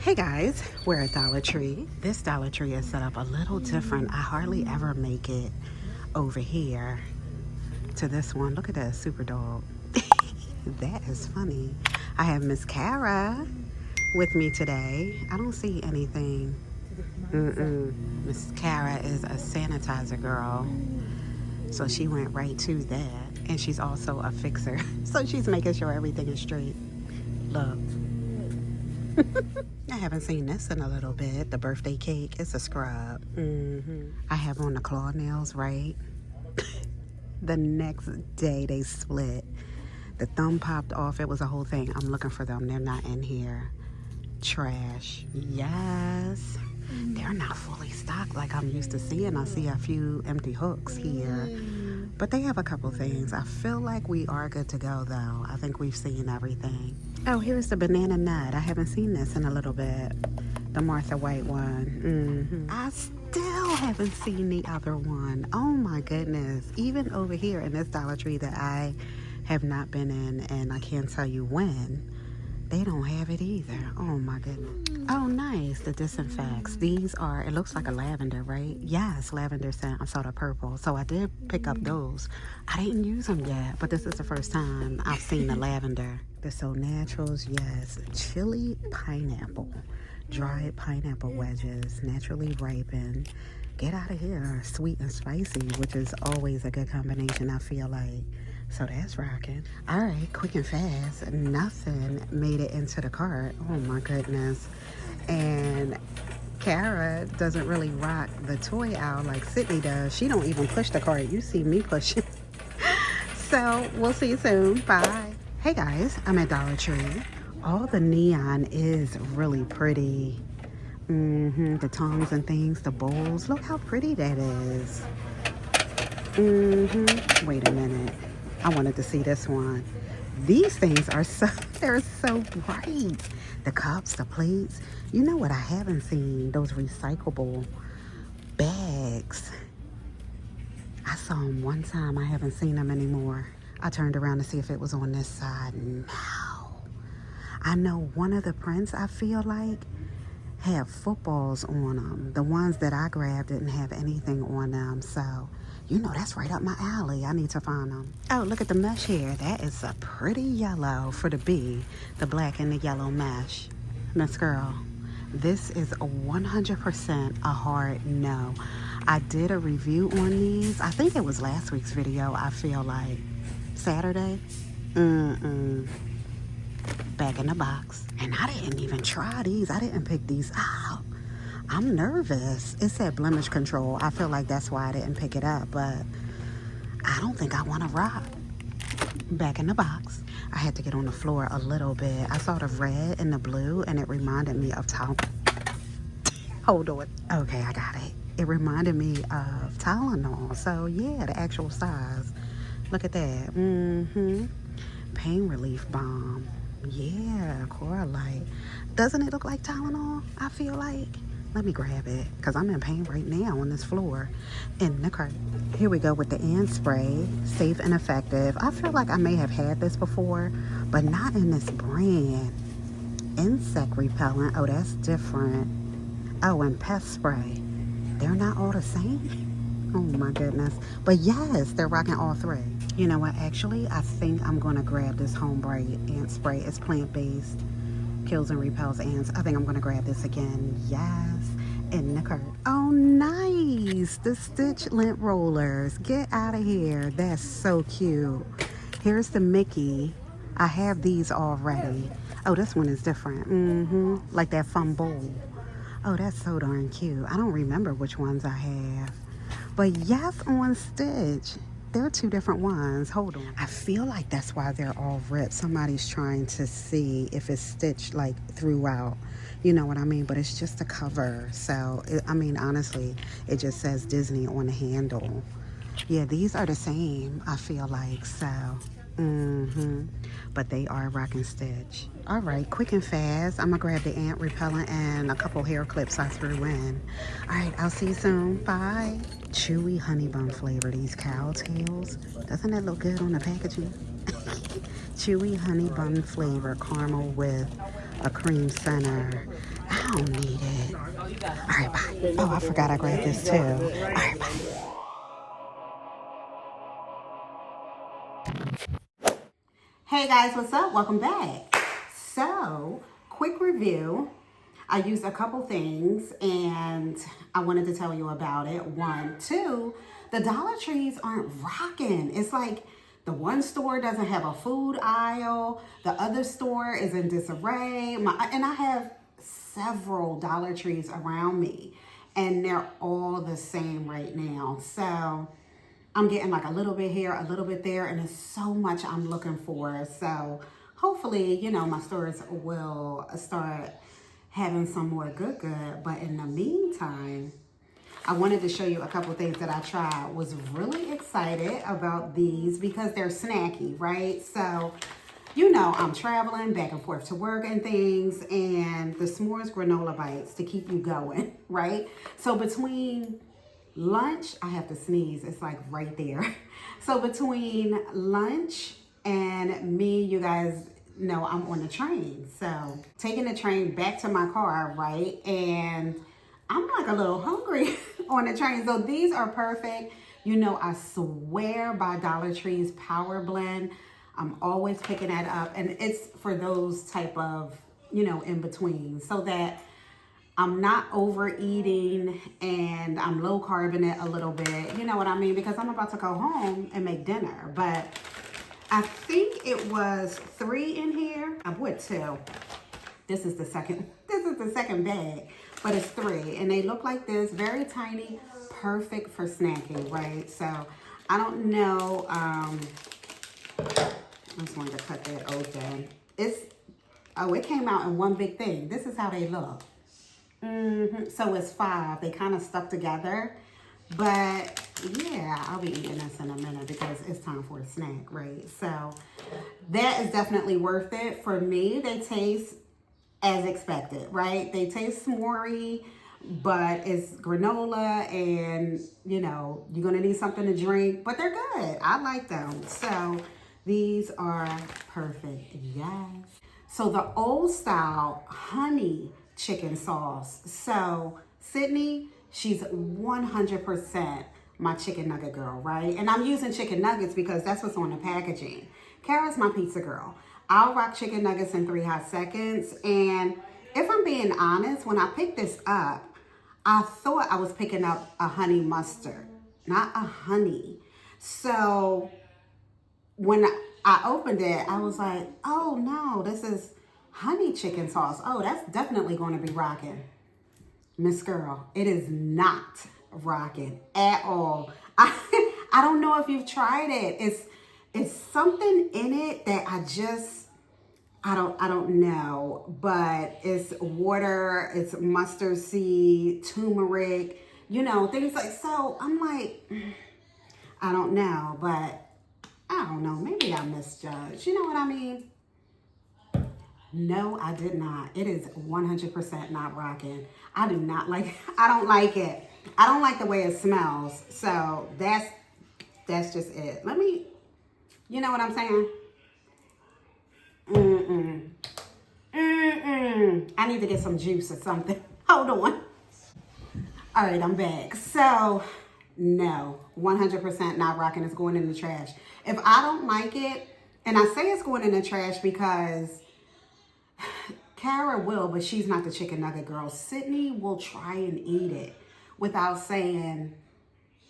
Hey guys, we're at Dollar Tree. This Dollar Tree is set up a little different. I hardly ever make it over here to this one. Look at that super dog. That is funny. I have Miss Cara with me today. I don't see anything. Miss Cara is a sanitizer girl. So she went right to that. And she's also a fixer. So she's making sure everything is straight. Look. I haven't seen this in a little bit. The birthday cake. It's a scrub. I have on the claw nails, right? The next day they split. The thumb popped off. It was a whole thing. I'm looking for them. They're not in here. Trash. Yes. They're not fully stocked like I'm used to seeing. I see a few empty hooks here. But they have a couple things. I feel like we are good to go, though. I think we've seen everything. Oh, here's the banana nut. I haven't seen this in a little bit. The Martha White one. I still haven't seen the other one. Oh, my goodness. Even over here in this Dollar Tree that I have not been in, and I can't tell you when, they don't have it either. Oh, my goodness. Oh, nice. The disinfects. These are, it looks like a lavender, right? Yes, lavender scent. I saw the purple. So I did pick up those. I didn't use them yet, but this is the first time I've seen the lavender. The So Naturals, yes. Chili pineapple. Dried pineapple wedges. Naturally ripened. Get out of here. Sweet and spicy, which is always a good combination, I feel like. So that's rocking. All right, quick and fast. Nothing made it into the cart. Oh my goodness. And Cara doesn't really rock the toy aisle like Sydney does. She don't even push the cart. You see me pushing. So we'll see you soon. Bye. Hey guys, I'm at Dollar Tree. All the neon is really pretty. The tongs and things, the bowls. Look how pretty that is. Wait a minute. I wanted to see this one. These things are they're so bright. The cups, the plates. You know what I haven't seen? Those recyclable bags. I saw them one time. I haven't seen them anymore. I turned around to see if it was on this side. No. I know one of the prints, I feel like, have footballs on them. The ones that I grabbed didn't have anything on them. So, you know, that's right up my alley. I need to find them. Oh, look at the mesh here. That is a pretty yellow for the bee. The black and the yellow mesh. Miss Girl, this is a 100% a hard no. I did a review on these. I think it was last week's video, I feel like. Saturday? Back in the box. And I didn't even try these. I didn't pick these out. I'm nervous. It said blemish control. I feel like that's why I didn't pick it up, but I don't think I want to rock. Back in the box. I had to get on the floor a little bit. I saw the red and the blue, and it reminded me of Hold on. Okay, I got it. It reminded me of Tylenol. So, yeah, the actual size. Look at that. Pain relief balm. Yeah, Coralite. Doesn't it look like Tylenol? I feel like. Let me grab it because I'm in pain right now on this floor in the cart. Here we go with the ant spray. Safe and effective. I feel like I may have had this before, but not in this brand. Insect repellent. Oh, that's different. Oh, and pest spray. They're not all the same? Oh my goodness. But yes, they're rocking all three. You know what? Actually, I think I'm going to grab this Homebrew ant spray. It's plant-based. Kills and repels ants. I think I'm going to grab this again. Yes. In the cart. Oh, nice. The Stitch lint rollers. Get out of here. That's so cute. Here's the Mickey. I have these already. Oh, this one is different. Like that fun bowl. Oh, that's so darn cute. I don't remember which ones I have. But yes, on Stitch. There are two different ones. Hold on. I feel like that's why they're all ripped. Somebody's trying to see if it's stitched like throughout. You know what I mean? But it's just a cover. So, I mean, honestly, it just says Disney on the handle. Yeah, these are the same, I feel like. So, but they are rocking Stitch. All right, quick and fast. I'm going to grab the ant repellent and a couple hair clips I threw in. All right, I'll see you soon. Bye. Chewy honey bun flavor, these cow tails. Doesn't that look good on the packaging? Chewy honey bun flavor, caramel with a cream center. All right, bye. Oh, I forgot I grabbed this too. All right, bye. Hey guys, what's up? Welcome back. So, quick review. I used a couple things and I wanted to tell you about it. One, two, the Dollar Trees aren't rocking. It's like the one store doesn't have a food aisle, the other store is in disarray. And I have several Dollar Trees around me and they're all the same right now. So, I'm getting like a little bit here, a little bit there, and there's so much I'm looking for. So hopefully, my stores will start having some more good. But in the meantime, I wanted to show you a couple things that I tried. Was really excited about these because they're snacky, right? So, I'm traveling back and forth to work and things, and the s'mores granola bites to keep you going, right? So between lunch, I have to sneeze, it's like right there. So between lunch and me, you guys know I'm on the train. So taking the train back to my car, right? And I'm like a little hungry on the train. So these are perfect. I swear by Dollar Tree's Power Blend. I'm always picking that up. And it's for those type of, in between, so that I'm not overeating and I'm low carbing a little bit. You know what I mean? Because I'm about to go home and make dinner. But I think it was 3 in here. I would 2. This is the second bag, but it's 3. And they look like this, very tiny, perfect for snacking, right? So I don't know. I just wanted to cut that open. It came out in one big thing. This is how they look. So it's 5. They kind of stuck together. But yeah, I'll be eating this in a minute because it's time for a snack, right? So that is definitely worth it. For me, they taste as expected, right? They taste s'more-y, but it's granola and, you're going to need something to drink. But they're good. I like them. So these are perfect. Yes. So the old style honey chicken sauce. So Sydney, she's 100% my chicken nugget girl, right? And I'm using chicken nuggets because that's what's on the packaging. Kara's my pizza girl. I'll rock chicken nuggets in 3 hot seconds. And if I'm being honest, when I picked this up, I thought I was picking up a honey mustard, not a honey. So when I opened it, I was like, oh no, this is honey chicken sauce. Oh, that's definitely going to be rocking. Miss Girl, it is not rocking at all. I don't know if you've tried it. It's something in it that I don't know, but it's water, it's mustard seed, turmeric, things like, so I'm like, I don't know, but I don't know, maybe I misjudged. You know what I mean? No, I did not. It is 100% not rocking. I don't like it. I don't like the way it smells. So that's just it. You know what I'm saying? I need to get some juice or something. Hold on. All right, I'm back. So no, 100% not rocking. It's going in the trash. If I don't like it, and I say it's going in the trash because Kara will, but she's not the chicken nugget girl. Sydney will try and eat it without saying,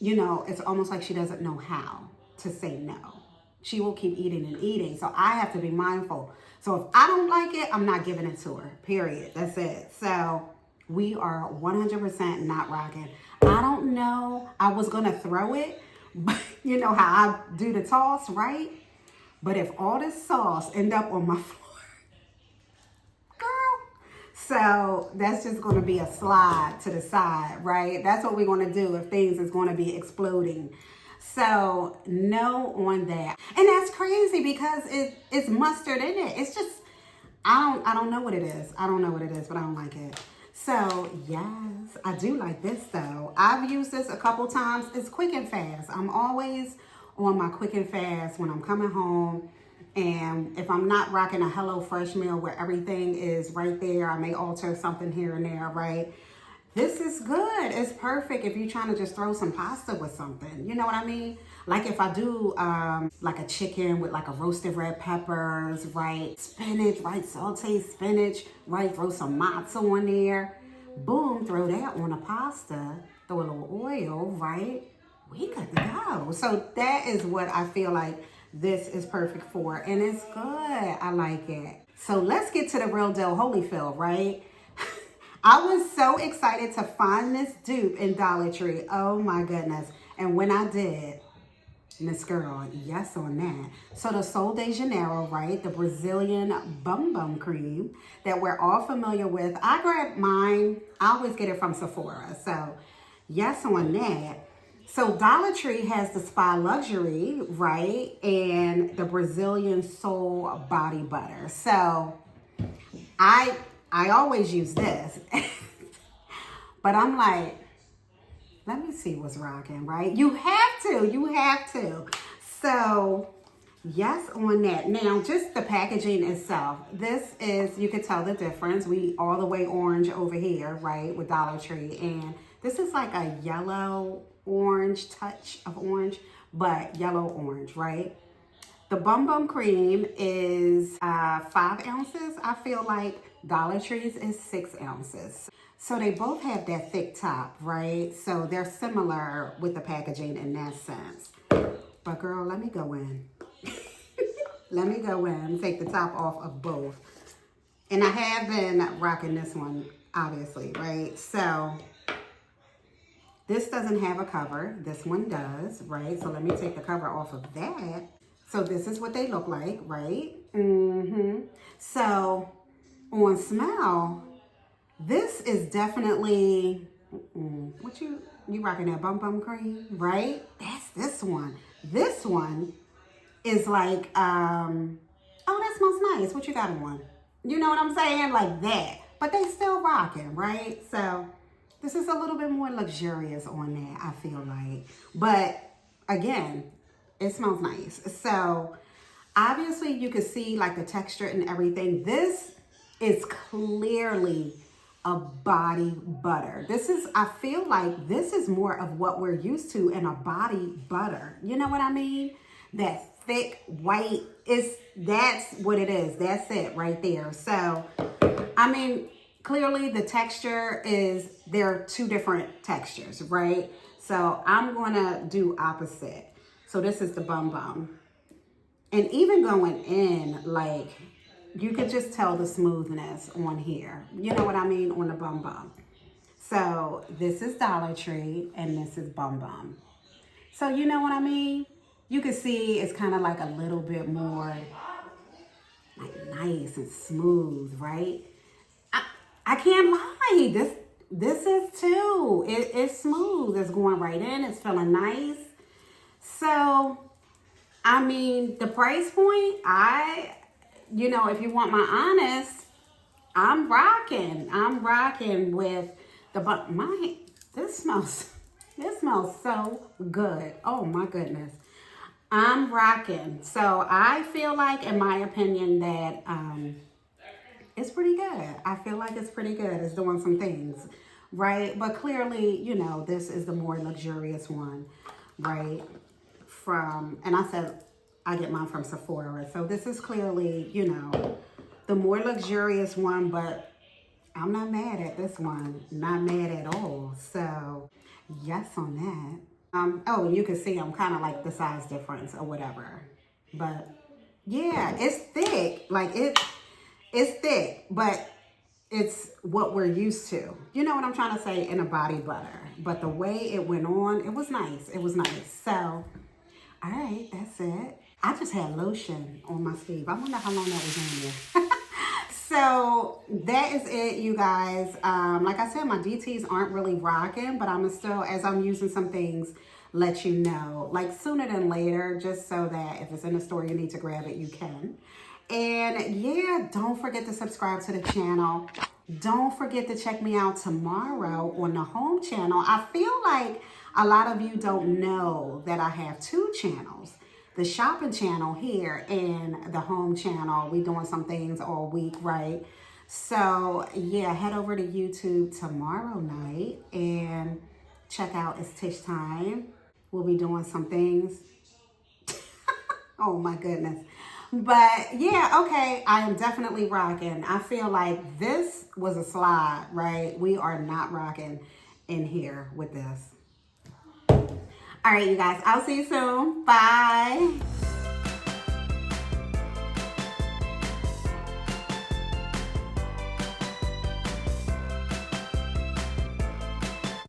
it's almost like she doesn't know how to say no. She will keep eating and eating. So I have to be mindful. So if I don't like it, I'm not giving it to her. Period. That's it. So we are 100% not rocking. I don't know. I was going to throw it, but you know how I do the toss, right? But if all this sauce end up on my floor, so that's just going to be a slide to the side, right? That's what we're going to do if things is going to be exploding. So no on that. And that's crazy because it's mustard in it. It's just, I don't know what it is. I don't know what it is, but I don't like it. So yes, I do like this though. I've used this a couple times. It's quick and fast. I'm always on my quick and fast when I'm coming home. And if I'm not rocking a Hello Fresh meal where everything is right there, I may alter something here and there, right? This is good. It's perfect if you're trying to just throw some pasta with something. You know what I mean? Like if I do like a chicken with like a roasted red peppers, right? Spinach, right? Sauteed spinach, right? Throw some matzo on there. Boom, throw that on a pasta. Throw a little oil, right? We good to go. So that is what I feel like this is perfect for. And it's good. I like it. So let's get to the real deal Holyfield, right? I was so excited to find this dupe in Dollar Tree. Oh my goodness. And when I did, Miss Girl, yes on that. So the Sol de Janeiro, right? The Brazilian Bum Bum Cream that we're all familiar with. I grabbed mine. I always get it from Sephora. So yes on that. So Dollar Tree has the Spa Luxury, right? And the Brazilian Soul Body Butter. So I always use this. But I'm like, let me see what's rocking, right? You have to. So, yes on that. Now, just the packaging itself. This is, you could tell the difference. We all the way orange over here, right, with Dollar Tree. And this is like a yellow orange, touch of orange, but yellow orange, right? The Bum Bum Cream is 5 ounces. I feel like Dollar Tree's is 6 ounces. So they both have that thick top, right? So they're similar with the packaging in that sense. But girl, let me go in. Let me go in, take the top off of both. And I have been rocking this one, obviously, right? So this doesn't have a cover. This one does, right? So let me take the cover off of that. So this is what they look like, right? So on smell, this is definitely, what you rocking that Bum Bum Cream, right? That's this one. This one is like, oh, that smells nice. What you got on? You know what I'm saying? Like that. But they still rocking, right? So this is a little bit more luxurious on that, I feel like. But again, it smells nice. So obviously you can see like the texture and everything. This is clearly a body butter. This is, I feel like this is more of what we're used to in a body butter. You know what I mean? That thick white that's what it is. That's it right there. So, I mean, clearly the texture is, there are 2 different textures, right? So I'm gonna do opposite. So this is the Bum Bum. And even going in, like, you could just tell the smoothness on here. You know what I mean? On the Bum Bum. So this is Dollar Tree and this is Bum Bum. So you know what I mean? You can see it's kind of like a little bit more like nice and smooth, right? I can't lie. This is too. It's smooth. It's going right in. It's feeling nice. So, I mean, the price point, you know, if you want my honest, I'm rocking with the, this smells so good. Oh my goodness. I'm rocking. So I feel like, in my opinion, that it's pretty good. I feel like it's pretty good. It's doing some things, right? But clearly, you know, this is the more luxurious one, right? And I said, I get mine from Sephora. So this is clearly, you know, the more luxurious one, but I'm not mad at this one. Not mad at all. So yes on that. Oh, and you can see I'm kind of like the size difference or whatever. But yeah, it's thick. Like it's thick, but it's what we're used to. You know what I'm trying to say, in a body butter. But the way it went on, it was nice. It was nice. So, all right, that's it. I just had lotion on my sleeve. I wonder how long that was in there. So that is it, you guys. Like I said, my DTs aren't really rocking, but I'm still, as I'm using some things, let you know, like sooner than later, just so that if it's in the store, you need to grab it, you can. And yeah, don't forget to subscribe to the channel. Don't forget to check me out tomorrow on the home channel. I feel like a lot of you don't know that I have 2 channels. The shopping channel here and the home channel. We doing some things all week, right? So yeah, head over to YouTube tomorrow night and check out It's Tish Time. We'll be doing some things. Oh my goodness. But yeah, okay, I am definitely rocking. I feel like this was a slide, right? We are not rocking in here with this. All right, you guys, I'll see you soon. Bye.